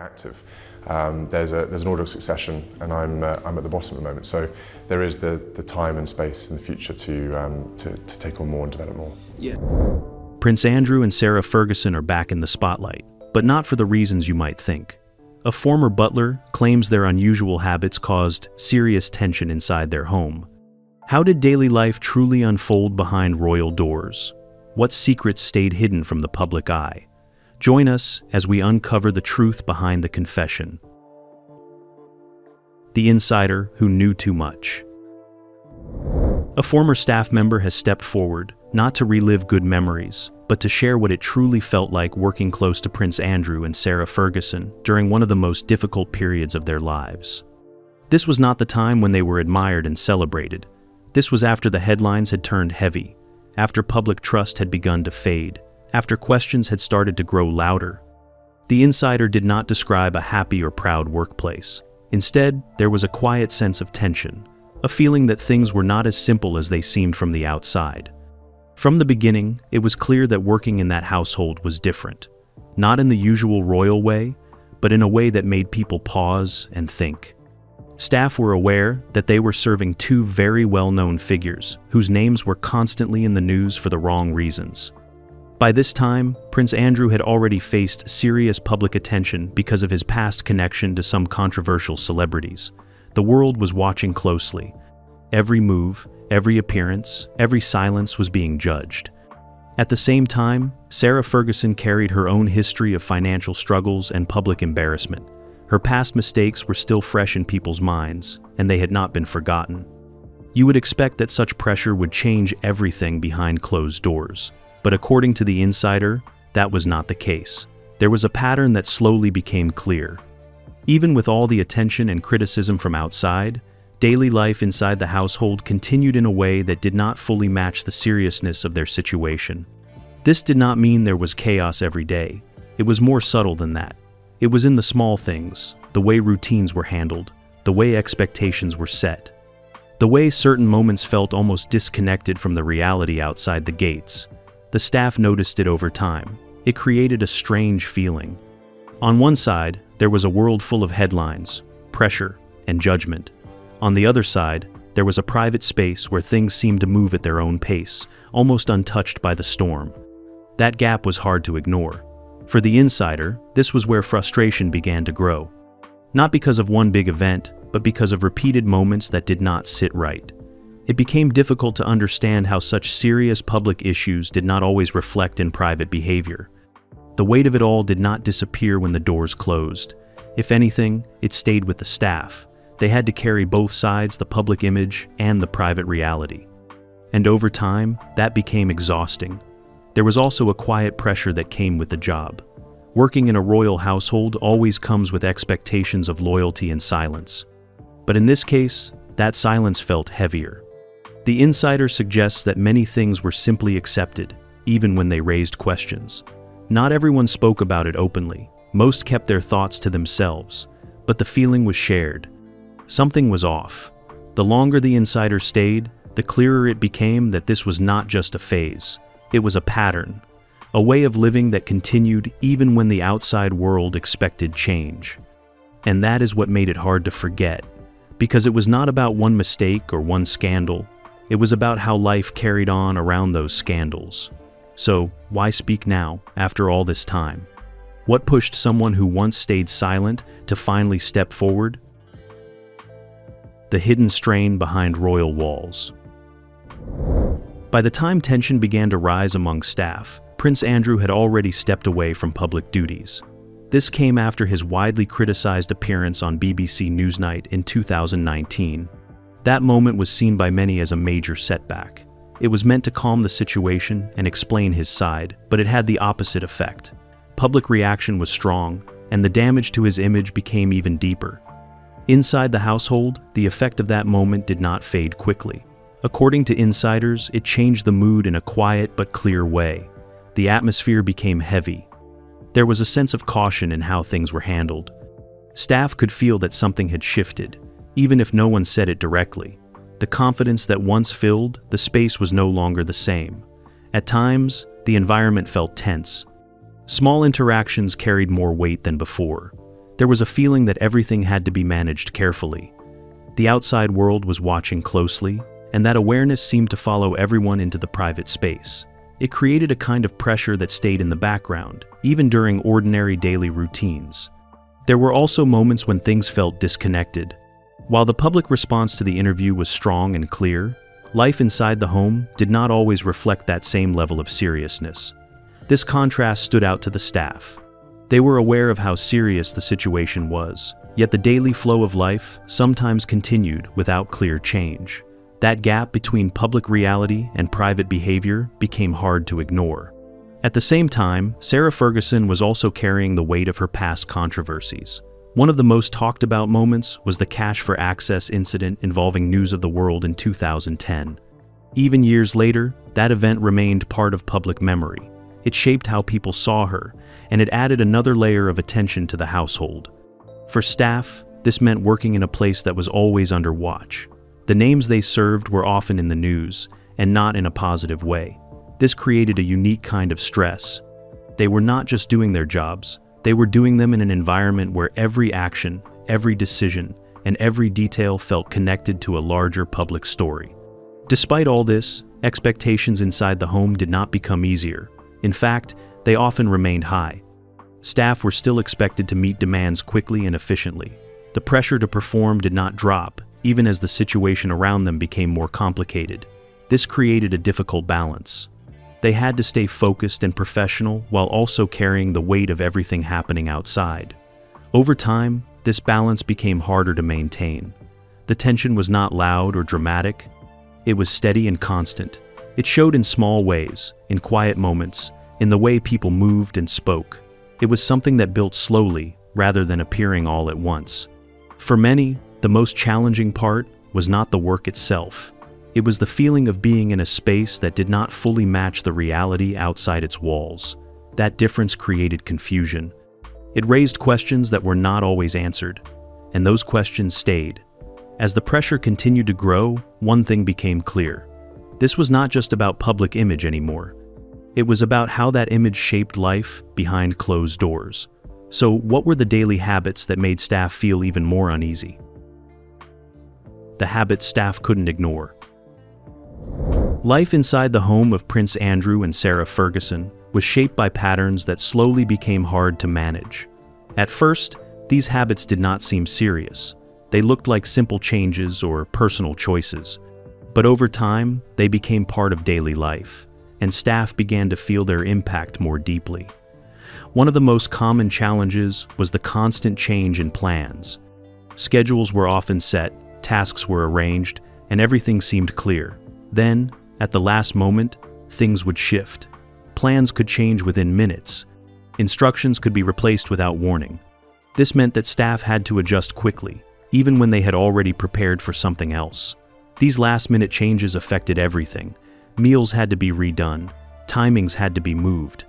active. There's an order of succession, and I'm at the bottom at the moment. So there is the time and space in the future to take on more and develop more. Yeah. Prince Andrew and Sarah Ferguson are back in the spotlight, but not for the reasons you might think. A former butler claims their unusual habits caused serious tension inside their home. How did daily life truly unfold behind royal doors? What secrets stayed hidden from the public eye? Join us as we uncover the truth behind the confession. The insider who knew too much. A former staff member has stepped forward, not to relive good memories, but to share what it truly felt like working close to Prince Andrew and Sarah Ferguson during one of the most difficult periods of their lives. This was not the time when they were admired and celebrated. This was after the headlines had turned heavy, after public trust had begun to fade, after questions had started to grow louder. The insider did not describe a happy or proud workplace. Instead, there was a quiet sense of tension, a feeling that things were not as simple as they seemed from the outside. From the beginning, it was clear that working in that household was different, not in the usual royal way, but in a way that made people pause and think. Staff were aware that they were serving two very well-known figures whose names were constantly in the news for the wrong reasons. By this time, Prince Andrew had already faced serious public attention because of his past connection to some controversial celebrities. The world was watching closely. Every move, every appearance, every silence was being judged. At the same time, Sarah Ferguson carried her own history of financial struggles and public embarrassment. Her past mistakes were still fresh in people's minds, and they had not been forgotten. You would expect that such pressure would change everything behind closed doors. But according to the insider, that was not the case. There was a pattern that slowly became clear. Even with all the attention and criticism from outside, daily life inside the household continued in a way that did not fully match the seriousness of their situation. This did not mean there was chaos every day. It was more subtle than that. It was in the small things, the way routines were handled, the way expectations were set, the way certain moments felt almost disconnected from the reality outside the gates. The staff noticed it over time. It created a strange feeling. On one side, there was a world full of headlines, pressure, and judgment. On the other side, there was a private space where things seemed to move at their own pace, almost untouched by the storm. That gap was hard to ignore. For the insider, this was where frustration began to grow. Not because of one big event, but because of repeated moments that did not sit right. It became difficult to understand how such serious public issues did not always reflect in private behavior. The weight of it all did not disappear when the doors closed. If anything, it stayed with the staff. They had to carry both sides, the public image and the private reality. And over time, that became exhausting. There was also a quiet pressure that came with the job. Working in a royal household always comes with expectations of loyalty and silence. But in this case, that silence felt heavier. The insider suggests that many things were simply accepted, even when they raised questions. Not everyone spoke about it openly. Most kept their thoughts to themselves, but the feeling was shared. Something was off. The longer the insider stayed, the clearer it became that this was not just a phase. It was a pattern, a way of living that continued even when the outside world expected change. And that is what made it hard to forget, because it was not about one mistake or one scandal. It was about how life carried on around those scandals. So, why speak now, after all this time? What pushed someone who once stayed silent to finally step forward? The hidden strain behind royal walls. By the time tension began to rise among staff, Prince Andrew had already stepped away from public duties. This came after his widely criticized appearance on BBC Newsnight in 2019. That moment was seen by many as a major setback. It was meant to calm the situation and explain his side, but it had the opposite effect. Public reaction was strong, and the damage to his image became even deeper. Inside the household, the effect of that moment did not fade quickly. According to insiders, it changed the mood in a quiet but clear way. The atmosphere became heavy. There was a sense of caution in how things were handled. Staff could feel that something had shifted, even if no one said it directly. The confidence that once filled the space was no longer the same. At times, the environment felt tense. Small interactions carried more weight than before. There was a feeling that everything had to be managed carefully. The outside world was watching closely, and that awareness seemed to follow everyone into the private space. It created a kind of pressure that stayed in the background, even during ordinary daily routines. There were also moments when things felt disconnected. While the public response to the interview was strong and clear, life inside the home did not always reflect that same level of seriousness. This contrast stood out to the staff. They were aware of how serious the situation was, yet the daily flow of life sometimes continued without clear change. That gap between public reality and private behavior became hard to ignore. At the same time, Sarah Ferguson was also carrying the weight of her past controversies. One of the most talked about moments was the Cash for Access incident involving News of the World in 2010. Even years later, that event remained part of public memory. It shaped how people saw her, and it added another layer of attention to the household. For staff, this meant working in a place that was always under watch. The names they served were often in the news, and not in a positive way. This created a unique kind of stress. They were not just doing their jobs, they were doing them in an environment where every action, every decision, and every detail felt connected to a larger public story. Despite all this, expectations inside the home did not become easier. In fact, they often remained high. Staff were still expected to meet demands quickly and efficiently. The pressure to perform did not drop, even as the situation around them became more complicated. This created a difficult balance. They had to stay focused and professional while also carrying the weight of everything happening outside. Over time, this balance became harder to maintain. The tension was not loud or dramatic. It was steady and constant. It showed in small ways, in quiet moments, in the way people moved and spoke. It was something that built slowly rather than appearing all at once. For many, the most challenging part was not the work itself. It was the feeling of being in a space that did not fully match the reality outside its walls. That difference created confusion. It raised questions that were not always answered, and those questions stayed. As the pressure continued to grow, one thing became clear. This was not just about public image anymore. It was about how that image shaped life behind closed doors. So, what were the daily habits that made staff feel even more uneasy? The habits staff couldn't ignore. Life inside the home of Prince Andrew and Sarah Ferguson was shaped by patterns that slowly became hard to manage. At first, these habits did not seem serious. They looked like simple changes or personal choices. But over time, they became part of daily life, and staff began to feel their impact more deeply. One of the most common challenges was the constant change in plans. Schedules were often set, tasks were arranged, and everything seemed clear. Then, at the last moment, things would shift. Plans could change within minutes. Instructions could be replaced without warning. This meant that staff had to adjust quickly, even when they had already prepared for something else. These last-minute changes affected everything. Meals had to be redone. Timings had to be moved.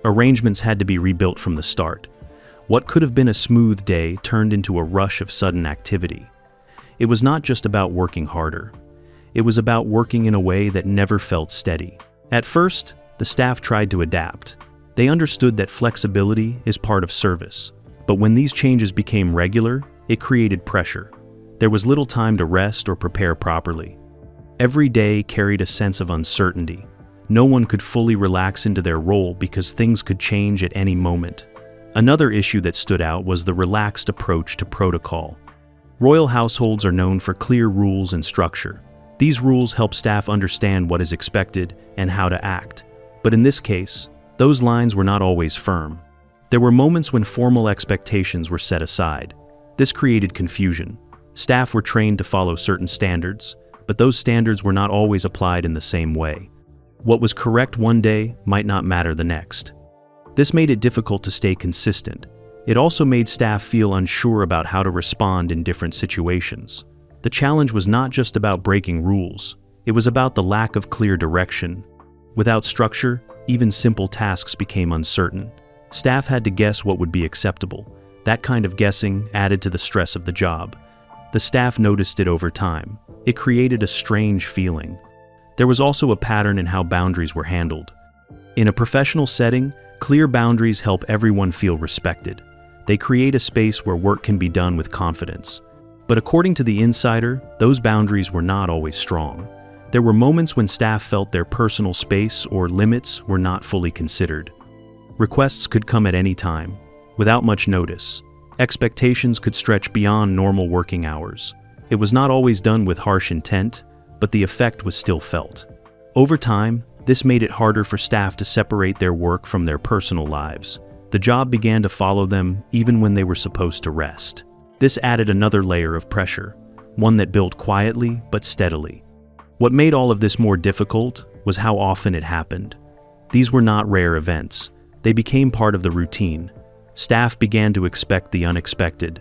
Arrangements had to be rebuilt from the start. What could have been a smooth day turned into a rush of sudden activity. It was not just about working harder. It was about working in a way that never felt steady. At first, the staff tried to adapt. They understood that flexibility is part of service. But when these changes became regular, it created pressure. There was little time to rest or prepare properly. Every day carried a sense of uncertainty. No one could fully relax into their role because things could change at any moment. Another issue that stood out was the relaxed approach to protocol. Royal households are known for clear rules and structure. These rules help staff understand what is expected and how to act. But in this case, those lines were not always firm. There were moments when formal expectations were set aside. This created confusion. Staff were trained to follow certain standards, but those standards were not always applied in the same way. What was correct one day might not matter the next. This made it difficult to stay consistent. It also made staff feel unsure about how to respond in different situations. The challenge was not just about breaking rules. It was about the lack of clear direction. Without structure, even simple tasks became uncertain. Staff had to guess what would be acceptable. That kind of guessing added to the stress of the job. The staff noticed it over time. It created a strange feeling. There was also a pattern in how boundaries were handled. In a professional setting, clear boundaries help everyone feel respected. They create a space where work can be done with confidence. But according to the insider, those boundaries were not always strong. There were moments when staff felt their personal space or limits were not fully considered. Requests could come at any time, without much notice. Expectations could stretch beyond normal working hours. It was not always done with harsh intent, but the effect was still felt. Over time, this made it harder for staff to separate their work from their personal lives. The job began to follow them even when they were supposed to rest. This added another layer of pressure, one that built quietly but steadily. What made all of this more difficult was how often it happened. These were not rare events. They became part of the routine. Staff began to expect the unexpected.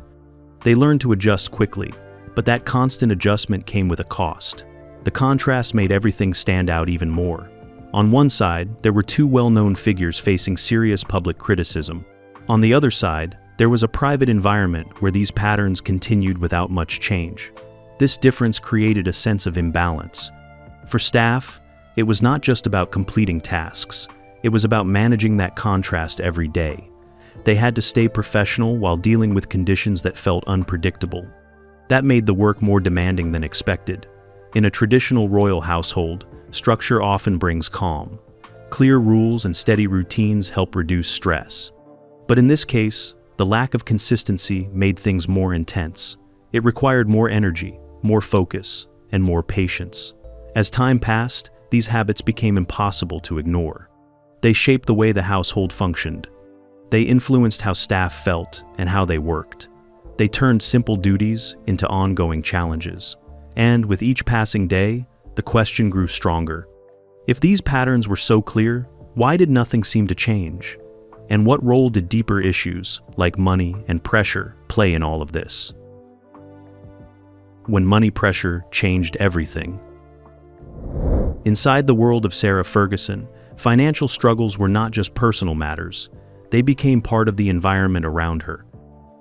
They learned to adjust quickly, but that constant adjustment came with a cost. The contrast made everything stand out even more. On one side, there were two well-known figures facing serious public criticism. On the other side, there was a private environment where these patterns continued without much change. This difference created a sense of imbalance. For staff, it was not just about completing tasks. It was about managing that contrast every day. They had to stay professional while dealing with conditions that felt unpredictable. That made the work more demanding than expected. In a traditional royal household, structure often brings calm. Clear rules and steady routines help reduce stress. But in this case, the lack of consistency made things more intense. It required more energy, more focus, and more patience. As time passed, these habits became impossible to ignore. They shaped the way the household functioned. They influenced how staff felt and how they worked. They turned simple duties into ongoing challenges. And with each passing day, the question grew stronger. If these patterns were so clear, why did nothing seem to change? And what role did deeper issues, like money and pressure, play in all of this? When money pressure changed everything. Inside the world of Sarah Ferguson, financial struggles were not just personal matters. They became part of the environment around her.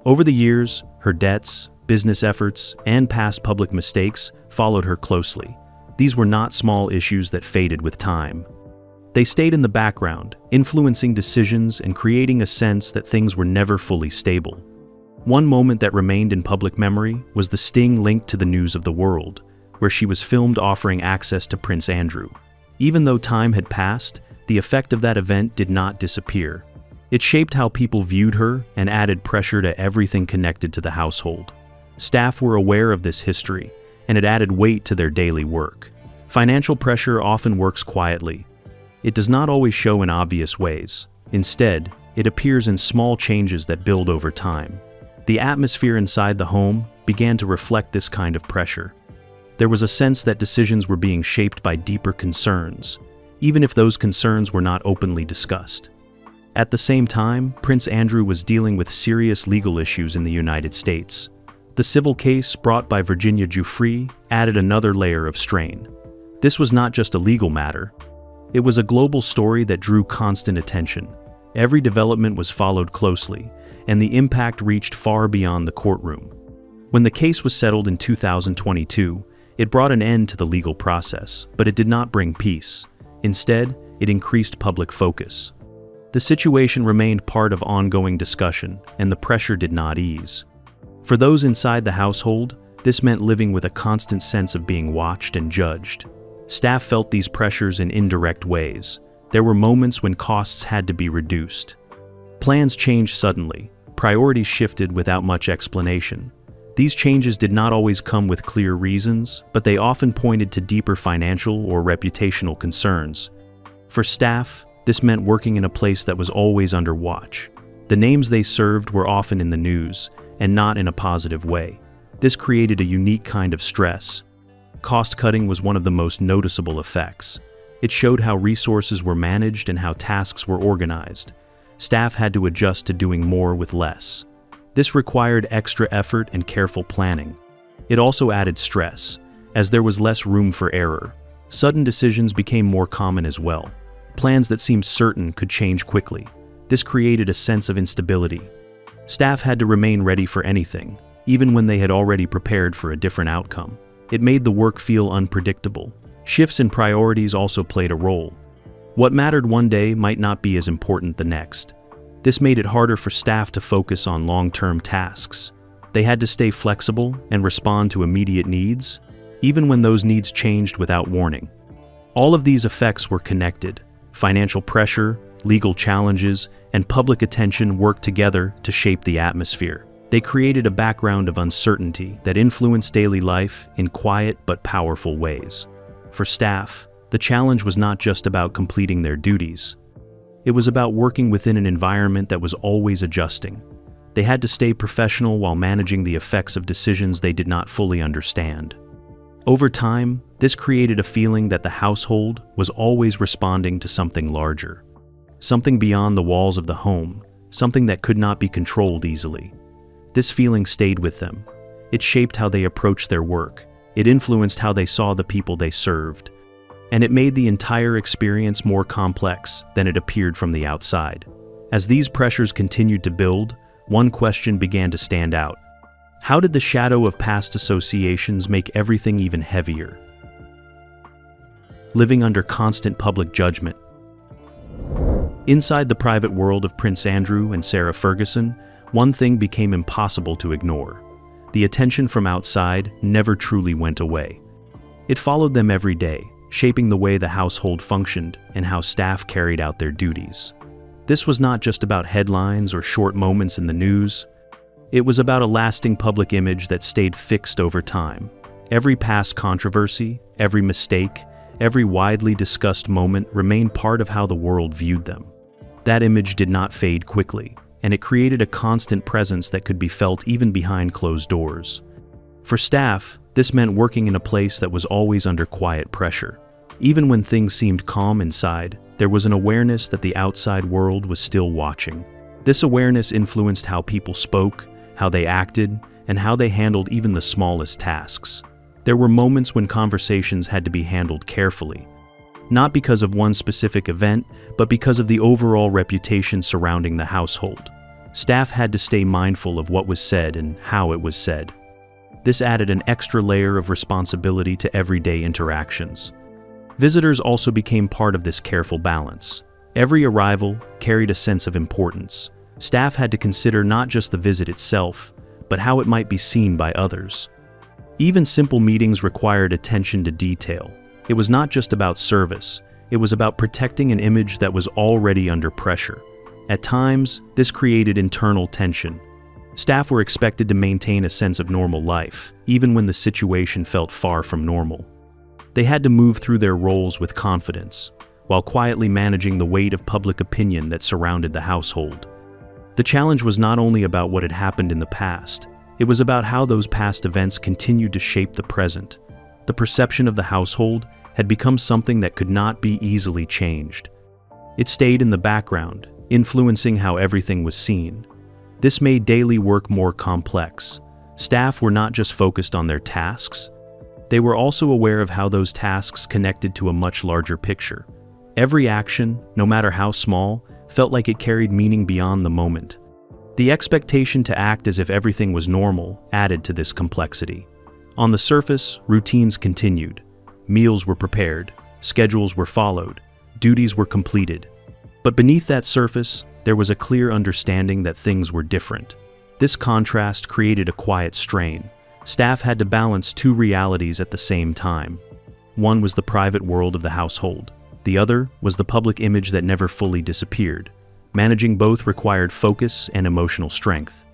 Over the years, her debts, business efforts, and past public mistakes followed her closely. These were not small issues that faded with time. They stayed in the background, influencing decisions and creating a sense that things were never fully stable. One moment that remained in public memory was the sting linked to the news of the world, where she was filmed offering access to Prince Andrew. Even though time had passed, the effect of that event did not disappear. It shaped how people viewed her and added pressure to everything connected to the household. Staff were aware of this history, and it added weight to their daily work. Financial pressure often works quietly. It does not always show in obvious ways. Instead, it appears in small changes that build over time. The atmosphere inside the home began to reflect this kind of pressure. There was a sense that decisions were being shaped by deeper concerns, even if those concerns were not openly discussed. At the same time, Prince Andrew was dealing with serious legal issues in the United States. The civil case brought by Virginia Giuffre added another layer of strain. This was not just a legal matter. It was a global story that drew constant attention. Every development was followed closely, and the impact reached far beyond the courtroom. When the case was settled in 2022, it brought an end to the legal process, but it did not bring peace. Instead, it increased public focus. The situation remained part of ongoing discussion, and the pressure did not ease. For those inside the household, this meant living with a constant sense of being watched and judged. Staff felt these pressures in indirect ways. There were moments when costs had to be reduced. Plans changed suddenly. Priorities shifted without much explanation. These changes did not always come with clear reasons, but they often pointed to deeper financial or reputational concerns. For staff, this meant working in a place that was always under watch. The names they served were often in the news, and not in a positive way. This created a unique kind of stress. Cost-cutting was one of the most noticeable effects. It showed how resources were managed and how tasks were organized. Staff had to adjust to doing more with less. This required extra effort and careful planning. It also added stress, as there was less room for error. Sudden decisions became more common as well. Plans that seemed certain could change quickly. This created a sense of instability. Staff had to remain ready for anything, even when they had already prepared for a different outcome. It made the work feel unpredictable. Shifts in priorities also played a role. What mattered one day might not be as important the next. This made it harder for staff to focus on long-term tasks. They had to stay flexible and respond to immediate needs, even when those needs changed without warning. All of these effects were connected. Financial pressure, legal challenges, and public attention worked together to shape the atmosphere. They created a background of uncertainty that influenced daily life in quiet but powerful ways. For staff, the challenge was not just about completing their duties. It was about working within an environment that was always adjusting. They had to stay professional while managing the effects of decisions they did not fully understand. Over time, this created a feeling that the household was always responding to something larger. Something beyond the walls of the home, something that could not be controlled easily. This feeling stayed with them. It shaped how they approached their work. It influenced how they saw the people they served. And it made the entire experience more complex than it appeared from the outside. As these pressures continued to build, one question began to stand out. How did the shadow of past associations make everything even heavier? Living under constant public judgment. Inside the private world of Prince Andrew and Sarah Ferguson, one thing became impossible to ignore. The attention from outside never truly went away. It followed them every day, shaping the way the household functioned and how staff carried out their duties. This was not just about headlines or short moments in the news. It was about a lasting public image that stayed fixed over time. Every past controversy, every mistake, every widely discussed moment remained part of how the world viewed them. That image did not fade quickly, and it created a constant presence that could be felt even behind closed doors. For staff, this meant working in a place that was always under quiet pressure. Even when things seemed calm inside, there was an awareness that the outside world was still watching. This awareness influenced how people spoke, how they acted, and how they handled even the smallest tasks. There were moments when conversations had to be handled carefully, not because of one specific event, but because of the overall reputation surrounding the household. Staff had to stay mindful of what was said and how it was said. This added an extra layer of responsibility to everyday interactions. Visitors also became part of this careful balance. Every arrival carried a sense of importance. Staff had to consider not just the visit itself, but how it might be seen by others. Even simple meetings required attention to detail. It was not just about service, it was about protecting an image that was already under pressure. At times, this created internal tension. Staff were expected to maintain a sense of normal life, even when the situation felt far from normal. They had to move through their roles with confidence, while quietly managing the weight of public opinion that surrounded the household. The challenge was not only about what had happened in the past, it was about how those past events continued to shape the present. The perception of the household had become something that could not be easily changed. It stayed in the background, influencing how everything was seen. This made daily work more complex. Staff were not just focused on their tasks, they were also aware of how those tasks connected to a much larger picture. Every action, no matter how small, felt like it carried meaning beyond the moment. The expectation to act as if everything was normal added to this complexity. On the surface, routines continued. Meals were prepared, schedules were followed, duties were completed. But beneath that surface, there was a clear understanding that things were different. This contrast created a quiet strain. Staff had to balance two realities at the same time. One was the private world of the household. The other was the public image that never fully disappeared. Managing both required focus and emotional strength.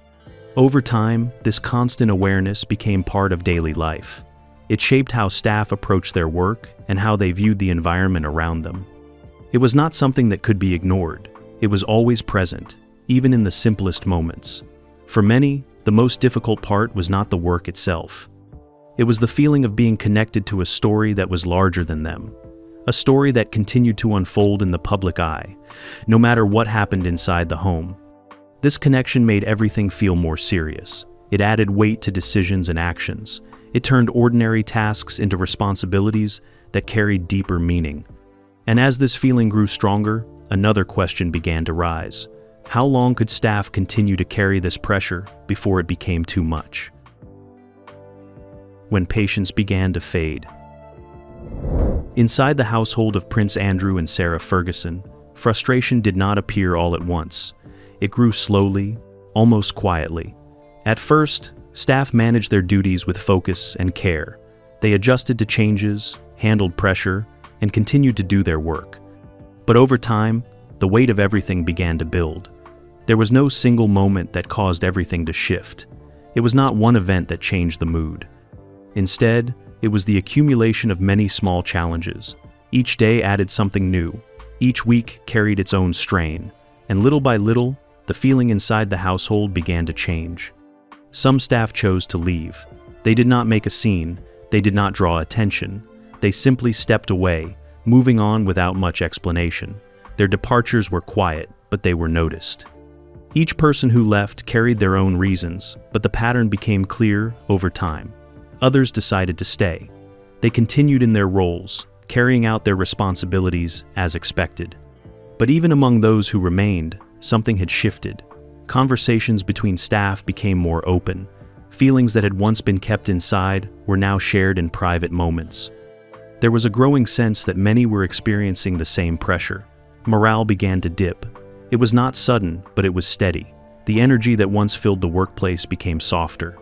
Over time, this constant awareness became part of daily life. It shaped how staff approached their work and how they viewed the environment around them. It was not something that could be ignored. It was always present, even in the simplest moments. For many, the most difficult part was not the work itself. It was the feeling of being connected to a story that was larger than them. A story that continued to unfold in the public eye, no matter what happened inside the home. This connection made everything feel more serious. It added weight to decisions and actions. It turned ordinary tasks into responsibilities that carried deeper meaning. And as this feeling grew stronger, another question began to rise. How long could staff continue to carry this pressure before it became too much? When patience began to fade. Inside the household of Prince Andrew and Sarah Ferguson, frustration did not appear all at once. it grew slowly, almost quietly. At first, staff managed their duties with focus and care. They adjusted to changes, handled pressure, and continued to do their work. But over time, the weight of everything began to build. There was no single moment that caused everything to shift. It was not one event that changed the mood. Instead, it was the accumulation of many small challenges. Each day added something new. Each week carried its own strain. And little by little, the feeling inside the household began to change. Some staff chose to leave. They did not make a scene. They did not draw attention. They simply stepped away, moving on without much explanation. Their departures were quiet, but they were noticed. Each person who left carried their own reasons, but the pattern became clear over time. Others decided to stay. They continued in their roles, carrying out their responsibilities as expected. But even among those who remained, something had shifted. Conversations between staff became more open. Feelings that had once been kept inside were now shared in private moments. There was a growing sense that many were experiencing the same pressure. Morale began to dip. It was not sudden, but it was steady. The energy that once filled the workplace became softer.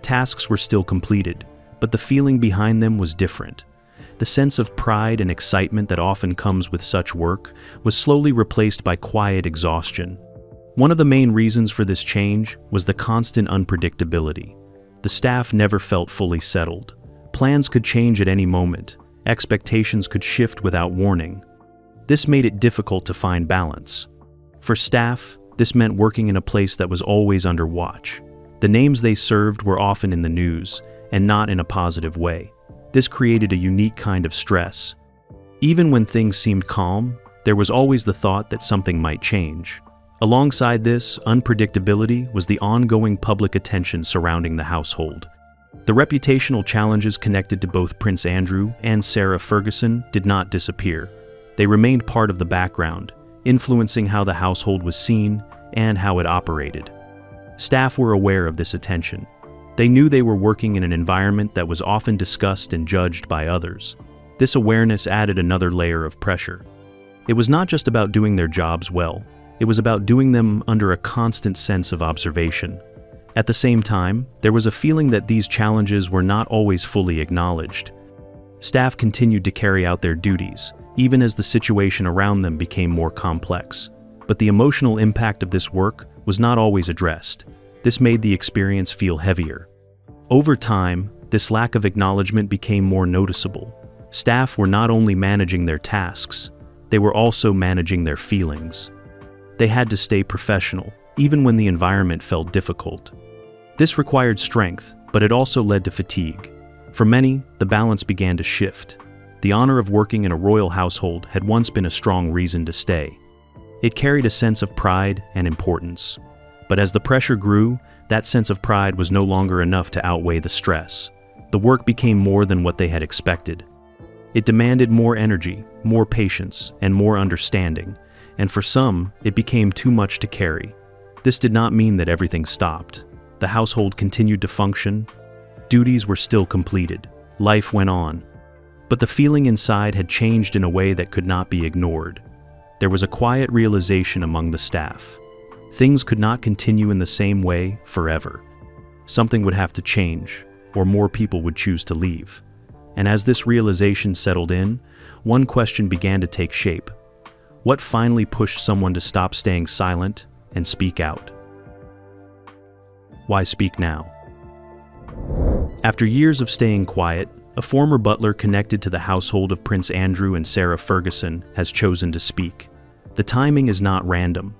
Tasks were still completed, but the feeling behind them was different. The sense of pride and excitement that often comes with such work was slowly replaced by quiet exhaustion. One of the main reasons for this change was the constant unpredictability. The staff never felt fully settled. Plans could change at any moment. Expectations could shift without warning. This made it difficult to find balance. For staff, this meant working in a place that was always under watch. The names they served were often in the news, and not in a positive way. This created a unique kind of stress. Even when things seemed calm, there was always the thought that something might change. Alongside this unpredictability was the ongoing public attention surrounding the household. The reputational challenges connected to both Prince Andrew and Sarah Ferguson did not disappear. They remained part of the background, influencing how the household was seen and how it operated. Staff were aware of this attention. They knew they were working in an environment that was often discussed and judged by others. This awareness added another layer of pressure. It was not just about doing their jobs well. It was about doing them under a constant sense of observation. At the same time, there was a feeling that these challenges were not always fully acknowledged. Staff continued to carry out their duties, even as the situation around them became more complex. But the emotional impact of this work was not always addressed. This made the experience feel heavier. Over time, this lack of acknowledgement became more noticeable. Staff were not only managing their tasks, they were also managing their feelings. They had to stay professional, even when the environment felt difficult. This required strength, but it also led to fatigue. For many, the balance began to shift. The honor of working in a royal household had once been a strong reason to stay. It carried a sense of pride and importance. But as the pressure grew, that sense of pride was no longer enough to outweigh the stress. The work became more than what they had expected. It demanded more energy, more patience, and more understanding, and for some, it became too much to carry. This did not mean that everything stopped. The household continued to function. Duties were still completed. Life went on. But the feeling inside had changed in a way that could not be ignored. There was a quiet realization among the staff. Things could not continue in the same way forever. Something would have to change, or more people would choose to leave. And as this realization settled in, one question began to take shape. What finally pushed someone to stop staying silent and speak out? Why speak now? After years of staying quiet, a former butler connected to the household of Prince Andrew and Sarah Ferguson has chosen to speak. The timing is not random.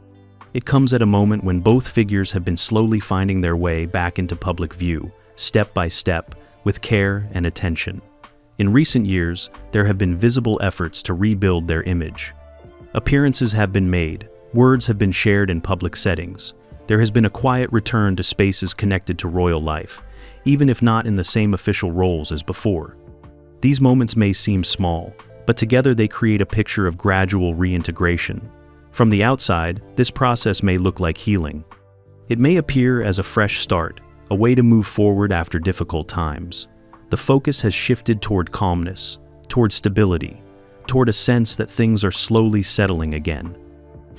It comes at a moment when both figures have been slowly finding their way back into public view, step by step, with care and attention. In recent years, there have been visible efforts to rebuild their image. Appearances have been made, words have been shared in public settings. There has been a quiet return to spaces connected to royal life, even if not in the same official roles as before. These moments may seem small, but together they create a picture of gradual reintegration. From the outside, this process may look like healing. It may appear as a fresh start, a way to move forward after difficult times. The focus has shifted toward calmness, toward stability, toward a sense that things are slowly settling again.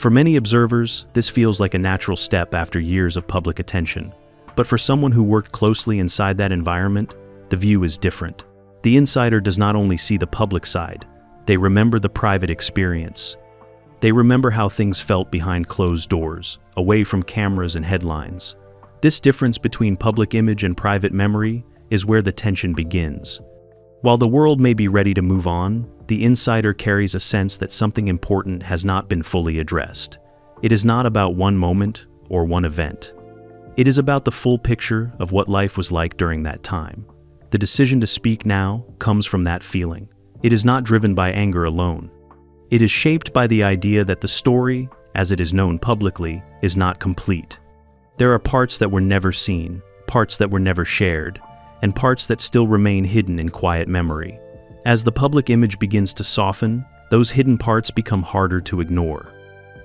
For many observers, this feels like a natural step after years of public attention. But for someone who worked closely inside that environment, the view is different. The insider does not only see the public side, they remember the private experience. They remember how things felt behind closed doors, away from cameras and headlines. This difference between public image and private memory is where the tension begins. While the world may be ready to move on, the insider carries a sense that something important has not been fully addressed. It is not about one moment or one event. It is about the full picture of what life was like during that time. The decision to speak now comes from that feeling. It is not driven by anger alone. It is shaped by the idea that the story, as it is known publicly, is not complete. There are parts that were never seen, parts that were never shared, and parts that still remain hidden in quiet memory. As the public image begins to soften, those hidden parts become harder to ignore.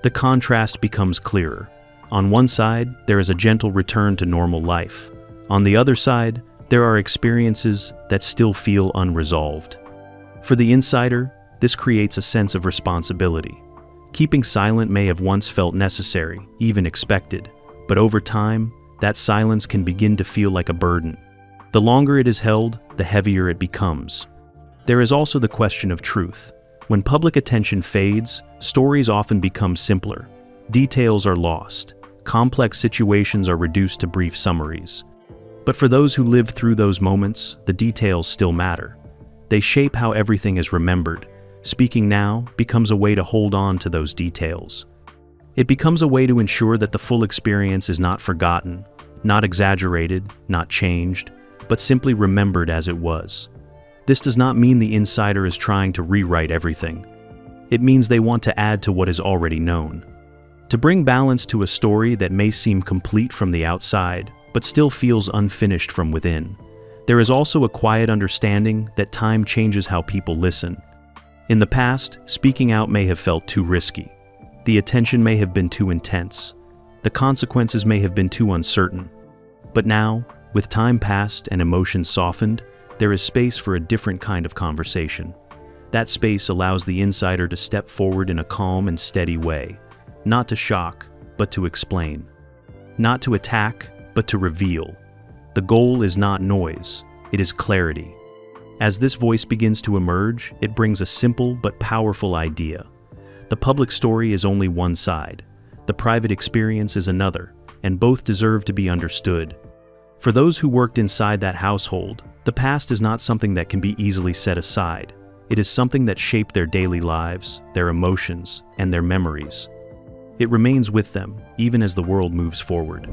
The contrast becomes clearer. On one side, there is a gentle return to normal life. On the other side, there are experiences that still feel unresolved. For the insider, this creates a sense of responsibility. Keeping silent may have once felt necessary, even expected, but over time, that silence can begin to feel like a burden. The longer it is held, the heavier it becomes. There is also the question of truth. When public attention fades, stories often become simpler. Details are lost. Complex situations are reduced to brief summaries. But for those who live through those moments, the details still matter. They shape how everything is remembered. Speaking now becomes a way to hold on to those details. It becomes a way to ensure that the full experience is not forgotten, not exaggerated, not changed, but simply remembered as it was. This does not mean the insider is trying to rewrite everything. It means they want to add to what is already known. To bring balance to a story that may seem complete from the outside, but still feels unfinished from within. There is also a quiet understanding that time changes how people listen. In the past, speaking out may have felt too risky. The attention may have been too intense. The consequences may have been too uncertain. But now, with time passed and emotions softened, there is space for a different kind of conversation. That space allows the insider to step forward in a calm and steady way, not to shock, but to explain. Not to attack, but to reveal. The goal is not noise, it is clarity. As this voice begins to emerge, it brings a simple but powerful idea. The public story is only one side. The private experience is another, and both deserve to be understood. For those who worked inside that household, the past is not something that can be easily set aside. It is something that shaped their daily lives, their emotions, and their memories. It remains with them, even as the world moves forward.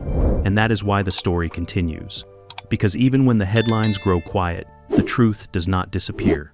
And that is why the story continues. Because even when the headlines grow quiet, the truth does not disappear.